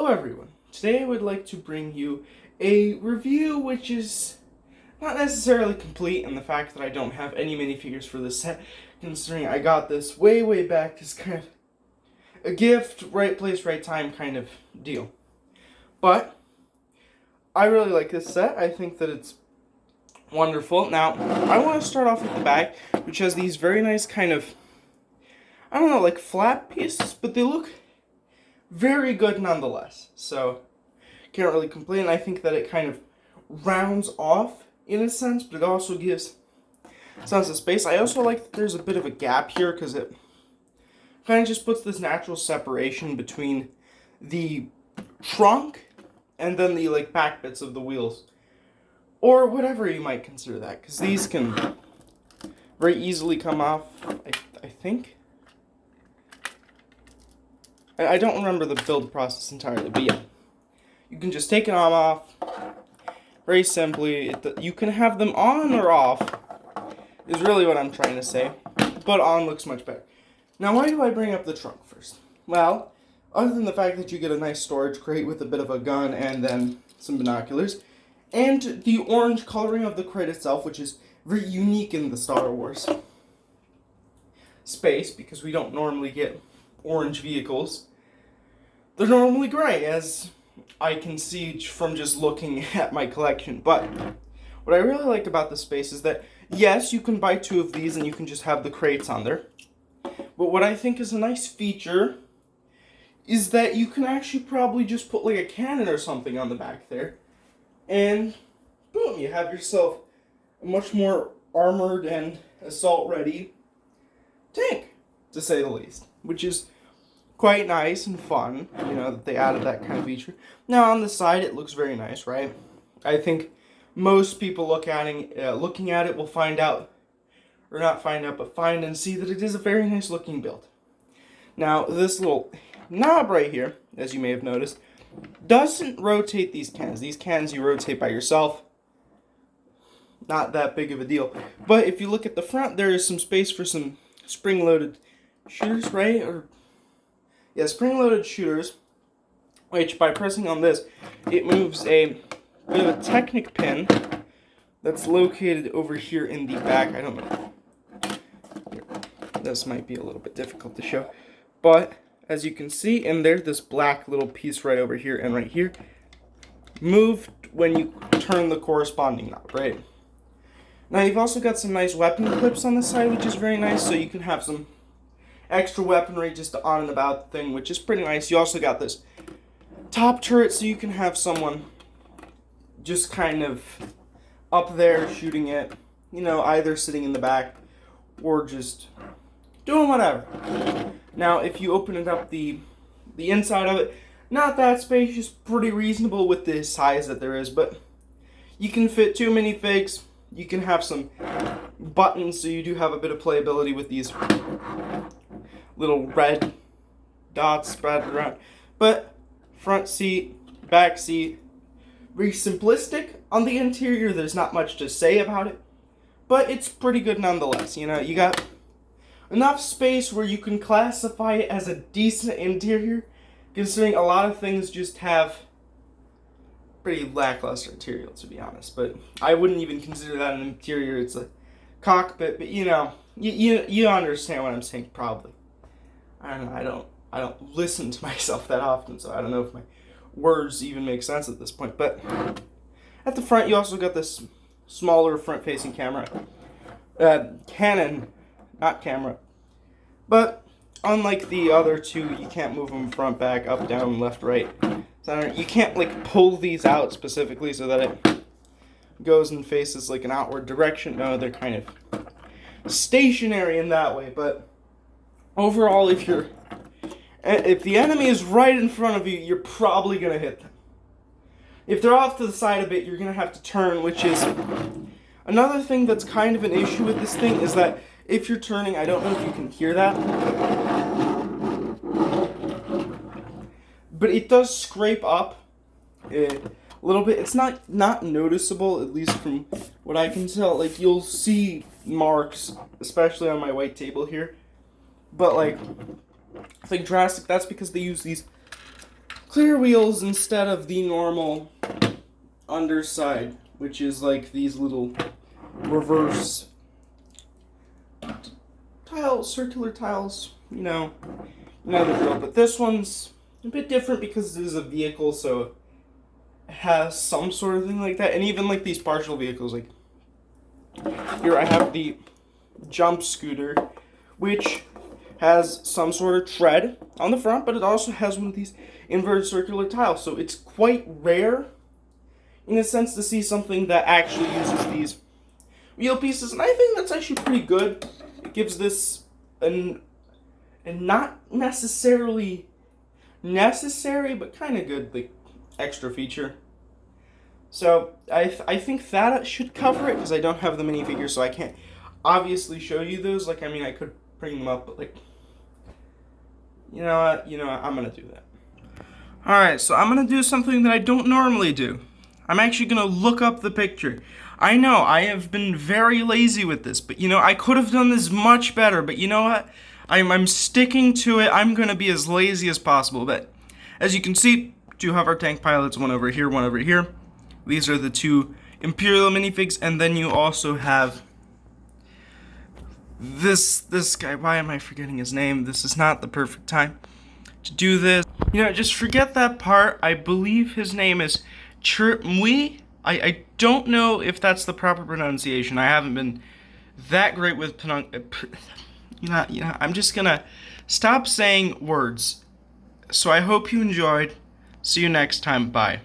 Hello everyone. Today I would like to bring you a review which is not necessarily complete in the fact that I don't have any minifigures for this set, considering I got this way back as kind of a gift, right place, right time kind of deal. But I really like this set. I think that it's wonderful. Now, I want to start off with the back, which has these very nice kind of, I don't know, like flat pieces, but they look very good nonetheless. So, can't really complain. I think that it kind of rounds off in a sense, but it also gives a sense of space. I also like that there's a bit of a gap here because it kind of just puts this natural separation between the trunk and then the like back bits of the wheels, or whatever you might consider that, because these can very easily come off, I think. I don't remember the build process entirely, but yeah. You can just take them off very simply. You can have them on or off, is really what I'm trying to say. But on looks much better. Now, why do I bring up the trunk first? Well, other than the fact that you get a nice storage crate with a bit of a gun and then some binoculars, and the orange coloring of the crate itself, which is very unique in the Star Wars space, because we don't normally get orange vehicles. They're normally gray, as I can see from just looking at my collection. But what I really like about this space is that, yes, you can buy two of these and you can just have the crates on there. But what I think is a nice feature is that you can actually probably just put like a cannon or something on the back there, and boom, you have yourself a much more armored and assault-ready tank, to say the least, which is quite nice and fun, you know, that they added that kind of feature. Now, on the side, it looks very nice, right? I think most people looking at it will find out, or not find out, but find and see that it is a very nice looking build. Now, this little knob right here, as you may have noticed, doesn't rotate these cans. These cans you rotate by yourself. Not that big of a deal. But if you look at the front, there is some space for some spring-loaded shooters, right? Yeah, spring-loaded shooters, which by pressing on this, it moves a bit of a Technic pin that's located over here in the back. I don't know. This might be a little bit difficult to show. But, as you can see in there, this black little piece right over here and right here moved when you turn the corresponding knob, right? Now, you've also got some nice weapon clips on the side, which is very nice, so you can have some extra weaponry just on and about the thing, which is pretty nice. You also got this top turret, so you can have someone just kind of up there shooting it, you know, either sitting in the back or just doing whatever. Now, if you open it up, the inside of it, not that spacious, pretty reasonable with the size that there is, but you can fit two minifigs. You can have some buttons, so you do have a bit of playability with these little red dots spread around. But front seat, back seat, very simplistic on the interior. There's not much to say about it, but it's pretty good nonetheless. You know, you got enough space where you can classify it as a decent interior, considering a lot of things just have pretty lackluster interior, to be honest. But I wouldn't even consider that an interior. It's a cockpit, but you know, you understand what I'm saying, probably. I don't know, I don't listen to myself that often, so I don't know if my words even make sense at this point. But at the front, you also got this smaller front-facing camera. Canon, not camera. But unlike the other two, you can't move them front, back, up, down, left, right, center. You can't like pull these out specifically so that it goes and faces like an outward direction. No, they're kind of stationary in that way. But overall, if the enemy is right in front of you, you're probably gonna hit them. If they're off to the side a bit, you're gonna have to turn, which is another thing that's kind of an issue with this thing, is that if you're turning, I don't know if you can hear that, but it does scrape up a little bit. It's not noticeable, at least from what I can tell. Like, you'll see marks, especially on my white table here, but like, I think drastic, that's because they use these clear wheels instead of the normal underside, which is like these little reverse tiles, circular tiles, you know the drill. But this one's a bit different because it is a vehicle, so it has some sort of thing like that. And even like these partial vehicles, like here I have the jump scooter, which has some sort of tread on the front, but it also has one of these inverted circular tiles. So it's quite rare, in a sense, to see something that actually uses these wheel pieces, and I think that's actually pretty good. It gives this an not necessarily necessary, but kind of good, like, extra feature. So I think that should cover it, because I don't have the minifigures, so I can't obviously show you those. Like, I mean, I could bring them up, but like, you know what, I'm gonna do that. Alright, so I'm gonna do something that I don't normally do. I'm actually gonna look up the picture. I know, I have been very lazy with this, but I could have done this much better, but you know what? I'm sticking to it. I'm gonna be as lazy as possible, but as you can see, two hover tank pilots, one over here, one over here. These are the two Imperial minifigs, and then you also have this guy. Why am I forgetting his name? This is not the perfect time to do this. Just forget that part. I believe his name is Mui. I don't know if that's the proper pronunciation. I haven't been that great with I'm just gonna stop saying words. So I hope you enjoyed. See you next time. Bye.